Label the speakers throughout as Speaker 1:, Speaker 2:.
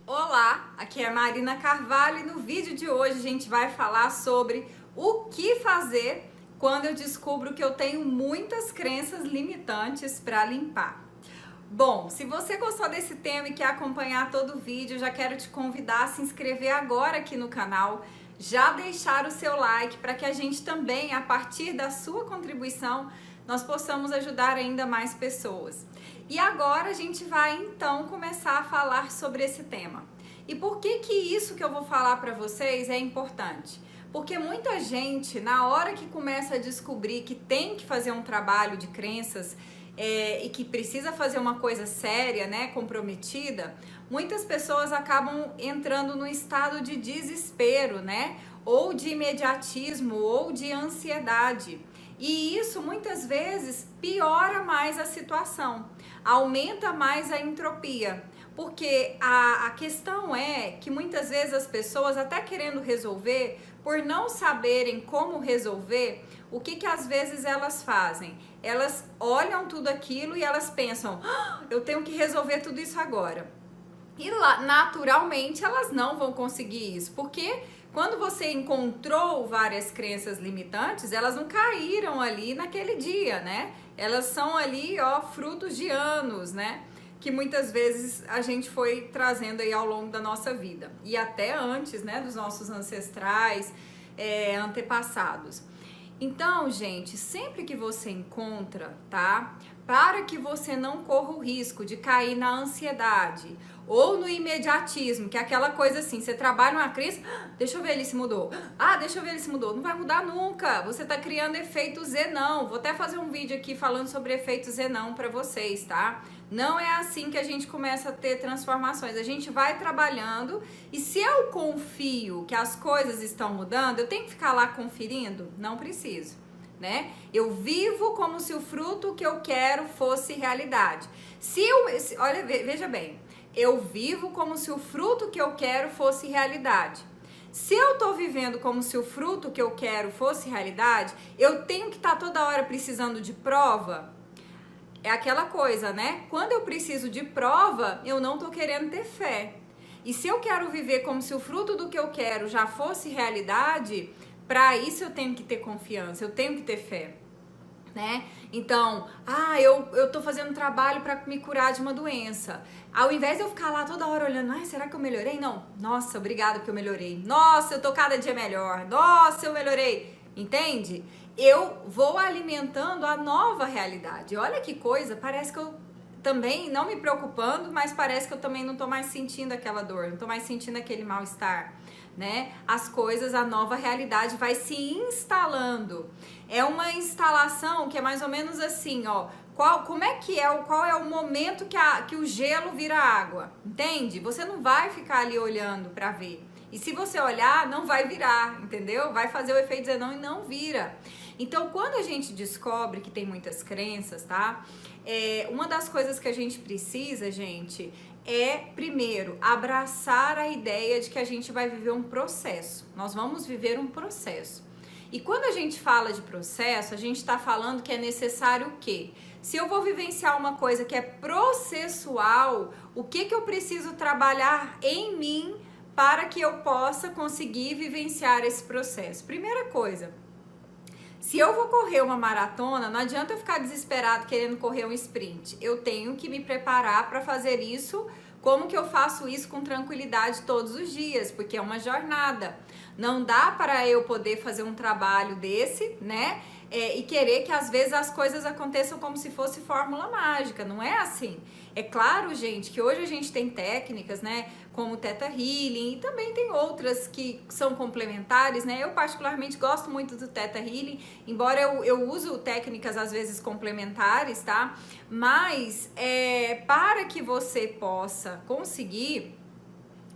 Speaker 1: Olá, aqui é a Marina Carvalho e no vídeo de hoje a gente vai falar sobre o que fazer quando eu descubro que eu tenho muitas crenças limitantes para limpar. Bom, se você gostou desse tema e quer acompanhar todo o vídeo, eu já quero te convidar a se inscrever agora aqui no canal, já deixar o seu like para que a gente também, a partir da sua contribuição, nós possamos ajudar ainda mais pessoas. E agora a gente vai então começar a falar sobre esse tema. E por que isso que eu vou falar para vocês é importante? Porque muita gente, na hora que começa a descobrir que tem que fazer um trabalho de crenças e que precisa fazer uma coisa séria, né, comprometida, muitas pessoas acabam entrando no estado de desespero, né, ou de imediatismo, ou de ansiedade. E isso muitas vezes piora mais a situação, aumenta mais a entropia, porque a questão é que muitas vezes as pessoas, até querendo resolver, por não saberem como resolver, o que às vezes elas fazem? Elas olham tudo aquilo e elas pensam, eu tenho que resolver tudo isso agora. E lá, naturalmente, elas não vão conseguir isso, porque quando você encontrou várias crenças limitantes, elas não caíram ali naquele dia, né? Elas são ali, ó, frutos de anos, né? Que muitas vezes a gente foi trazendo aí ao longo da nossa vida. E até antes, né, dos nossos ancestrais, antepassados. Então, gente, sempre que você encontra, tá? Para que você não corra o risco de cair na ansiedade ou no imediatismo, que é aquela coisa assim, você trabalha uma crença, deixa eu ver ele se mudou. Deixa eu ver ele se mudou. Não vai mudar nunca. Você tá criando efeito Zenão. Vou até fazer um vídeo aqui falando sobre efeito Zenão para vocês, tá? Não é assim que a gente começa a ter transformações. A gente vai trabalhando e se eu confio que as coisas estão mudando, eu tenho que ficar lá conferindo? Não preciso, né? Eu vivo como se o fruto que eu quero fosse realidade. Olha, veja bem, eu vivo como se o fruto que eu quero fosse realidade. Se eu tô vivendo como se o fruto que eu quero fosse realidade, eu tenho que estar toda hora precisando de prova? É aquela coisa, né? Quando eu preciso de prova, eu não tô querendo ter fé. E se eu quero viver como se o fruto do que eu quero já fosse realidade, para isso eu tenho que ter confiança, eu tenho que ter fé, né? Então, eu tô fazendo um trabalho para me curar de uma doença. Ao invés de eu ficar lá toda hora olhando, será que eu melhorei? Não. Nossa, obrigada que eu melhorei. Nossa, eu tô cada dia melhor. Nossa, eu melhorei. Entende? Eu vou alimentando a nova realidade. Olha que coisa, parece que eu também, não me preocupando, mas parece que eu também não tô mais sentindo aquela dor, não tô mais sentindo aquele mal-estar, né? As coisas, a nova realidade vai se instalando. É uma instalação que é mais ou menos assim, ó. Qual é o momento que o gelo vira água, entende? Você não vai ficar ali olhando para ver. E se você olhar, não vai virar, entendeu? Vai fazer o efeito Zenão e não vira. Então, quando a gente descobre que tem muitas crenças, tá? Uma das coisas que a gente precisa, gente, é, primeiro, abraçar a ideia de que a gente vai viver um processo. Nós vamos viver um processo. E quando a gente fala de processo, a gente está falando que é necessário o quê? Se eu vou vivenciar uma coisa que é processual, o que eu preciso trabalhar em mim para que eu possa conseguir vivenciar esse processo? Primeira coisa, se eu vou correr uma maratona, não adianta eu ficar desesperado querendo correr um sprint. Eu tenho que me preparar para fazer isso. Como que eu faço isso com tranquilidade todos os dias? Porque é uma jornada. Não dá para eu poder fazer um trabalho desse, né? E querer que às vezes as coisas aconteçam como se fosse fórmula mágica. Não é assim. É claro, gente, que hoje a gente tem técnicas, né? Como Theta Healing e também tem outras que são complementares, né? Eu particularmente gosto muito do Theta Healing, embora eu uso técnicas às vezes complementares, tá? Mas para que você possa conseguir,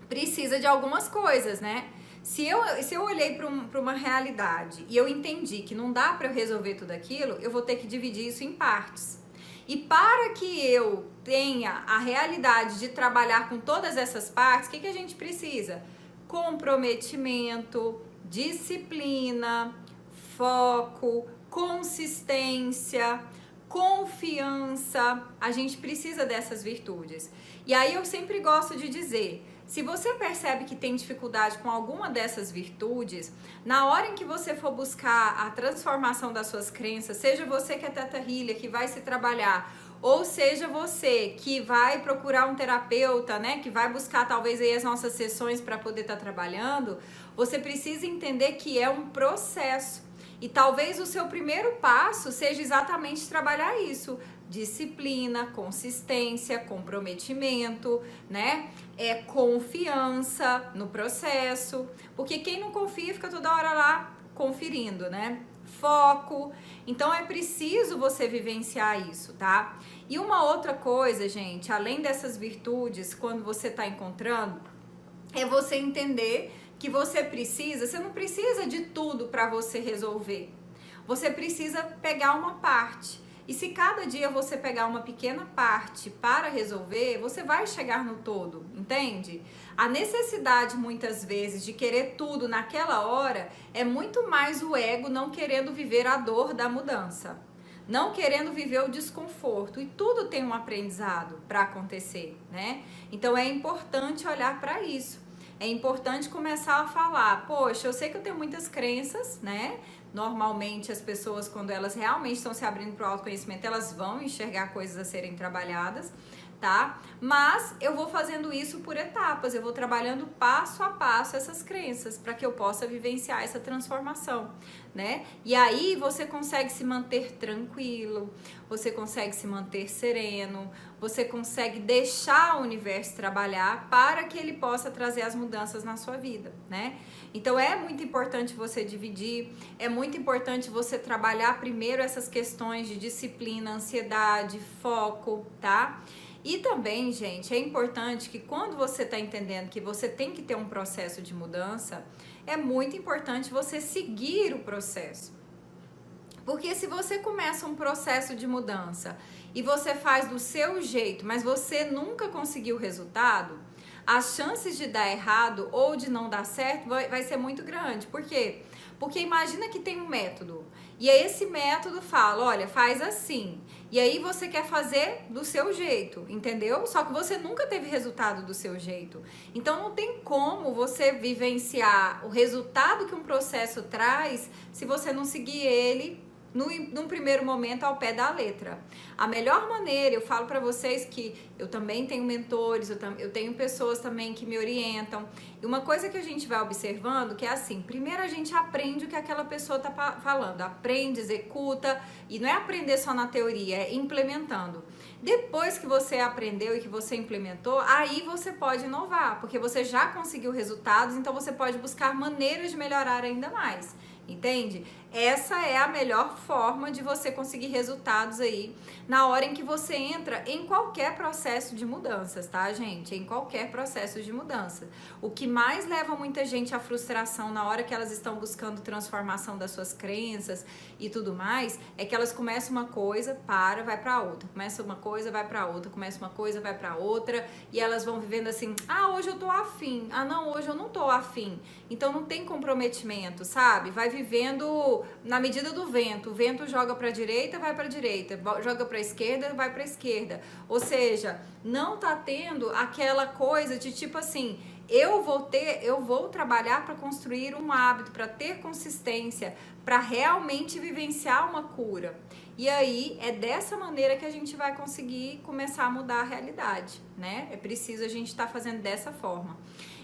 Speaker 1: precisa de algumas coisas, né? Se eu olhei para uma realidade e eu entendi que não dá para eu resolver tudo aquilo, eu vou ter que dividir isso em partes. E para que eu tenha a realidade de trabalhar com todas essas partes, o que a gente precisa? Comprometimento, disciplina, foco, consistência, confiança. A gente precisa dessas virtudes. E aí eu sempre gosto de dizer, se você percebe que tem dificuldade com alguma dessas virtudes, na hora em que você for buscar a transformação das suas crenças, seja você que é Theta Healer, que vai se trabalhar, ou seja você que vai procurar um terapeuta, né, que vai buscar talvez aí as nossas sessões para poder estar trabalhando, você precisa entender que é um processo. E talvez o seu primeiro passo seja exatamente trabalhar isso. Disciplina, consistência, comprometimento, né? Confiança no processo. Porque quem não confia fica toda hora lá conferindo, né? Foco. Então é preciso você vivenciar isso, tá? E uma outra coisa, gente, além dessas virtudes, quando você tá encontrando, é você entender que você não precisa de tudo para você resolver. Você precisa pegar uma parte. E se cada dia você pegar uma pequena parte para resolver, você vai chegar no todo, entende? A necessidade, muitas vezes, de querer tudo naquela hora é muito mais o ego não querendo viver a dor da mudança, não querendo viver o desconforto. E tudo tem um aprendizado para acontecer, né? Então é importante olhar para isso. É importante começar a falar, poxa, eu sei que eu tenho muitas crenças, né? Normalmente as pessoas, quando elas realmente estão se abrindo para o autoconhecimento, elas vão enxergar coisas a serem trabalhadas, tá? Mas eu vou fazendo isso por etapas, eu vou trabalhando passo a passo essas crenças para que eu possa vivenciar essa transformação, né? E aí você consegue se manter tranquilo, você consegue se manter sereno, você consegue deixar o universo trabalhar para que ele possa trazer as mudanças na sua vida, né? Então é muito importante você dividir, é muito importante você trabalhar primeiro essas questões de disciplina, ansiedade, foco, tá? E também, gente, é importante que quando você está entendendo que você tem que ter um processo de mudança, é muito importante você seguir o processo. Porque se você começa um processo de mudança e você faz do seu jeito, mas você nunca conseguiu o resultado, as chances de dar errado ou de não dar certo vai ser muito grande. Por quê? Porque imagina que tem um método e aí esse método fala, olha, faz assim. E aí você quer fazer do seu jeito, entendeu? Só que você nunca teve resultado do seu jeito. Então não tem como você vivenciar o resultado que um processo traz se você não seguir ele num primeiro momento ao pé da letra. A melhor maneira, eu falo para vocês que eu também tenho mentores, eu tenho pessoas também que me orientam. E uma coisa que a gente vai observando que é assim, primeiro a gente aprende o que aquela pessoa tá falando, aprende, executa, e não é aprender só na teoria, é implementando. Depois que você aprendeu e que você implementou, aí você pode inovar, porque você já conseguiu resultados, então você pode buscar maneiras de melhorar ainda mais. Entende? Essa é a melhor forma de você conseguir resultados aí na hora em que você entra em qualquer processo de mudanças, tá, gente? Em qualquer processo de mudança. O que mais leva muita gente à frustração na hora que elas estão buscando transformação das suas crenças e tudo mais, é que elas começam uma coisa, vai pra outra. Começa uma coisa, vai pra outra. Começa uma coisa, vai pra outra. E elas vão vivendo assim, hoje eu tô afim. Não, hoje eu não tô afim. Então não tem comprometimento, sabe? Vai vivendo na medida do vento. O vento joga para a direita, vai para a direita, joga para a esquerda, vai para a esquerda. Ou seja, não tá tendo aquela coisa de tipo assim, eu vou trabalhar para construir um hábito, para ter consistência, para realmente vivenciar uma cura. E aí é dessa maneira que a gente vai conseguir começar a mudar a realidade, né? É preciso a gente estar fazendo dessa forma.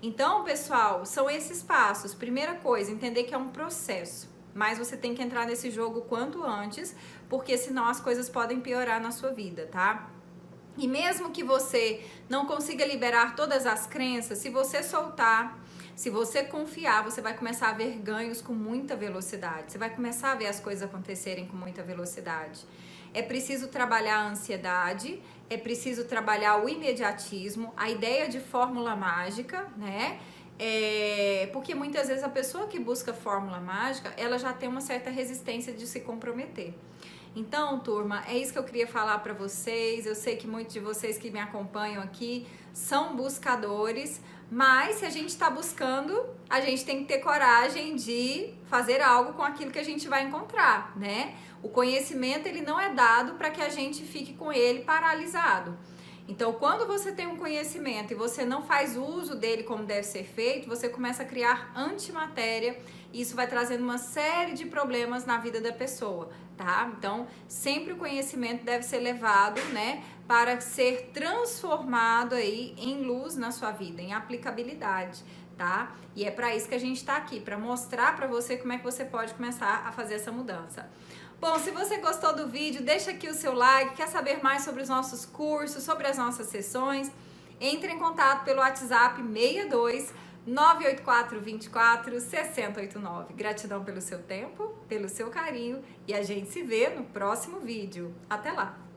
Speaker 1: Então, pessoal, são esses passos. Primeira coisa, entender que é um processo. Mas você tem que entrar nesse jogo quanto antes, porque senão as coisas podem piorar na sua vida, tá? E mesmo que você não consiga liberar todas as crenças, se você soltar, se você confiar, você vai começar a ver ganhos com muita velocidade. Você vai começar a ver as coisas acontecerem com muita velocidade. É preciso trabalhar a ansiedade, é preciso trabalhar o imediatismo, a ideia de fórmula mágica, né? Porque muitas vezes a pessoa que busca fórmula mágica, ela já tem uma certa resistência de se comprometer. Então, turma, é isso que eu queria falar para vocês. Eu sei que muitos de vocês que me acompanham aqui são buscadores, mas se a gente está buscando, a gente tem que ter coragem de fazer algo com aquilo que a gente vai encontrar, né? O conhecimento, ele não é dado para que a gente fique com ele paralisado. Então, quando você tem um conhecimento e você não faz uso dele como deve ser feito, você começa a criar antimatéria e isso vai trazendo uma série de problemas na vida da pessoa, tá? Então, sempre o conhecimento deve ser levado, né, para ser transformado aí em luz na sua vida, em aplicabilidade, tá? E é para isso que a gente está aqui, para mostrar para você como é que você pode começar a fazer essa mudança. Bom, se você gostou do vídeo, deixa aqui o seu like, quer saber mais sobre os nossos cursos, sobre as nossas sessões, entre em contato pelo WhatsApp 62 984 24 6089. Gratidão pelo seu tempo, pelo seu carinho e a gente se vê no próximo vídeo. Até lá!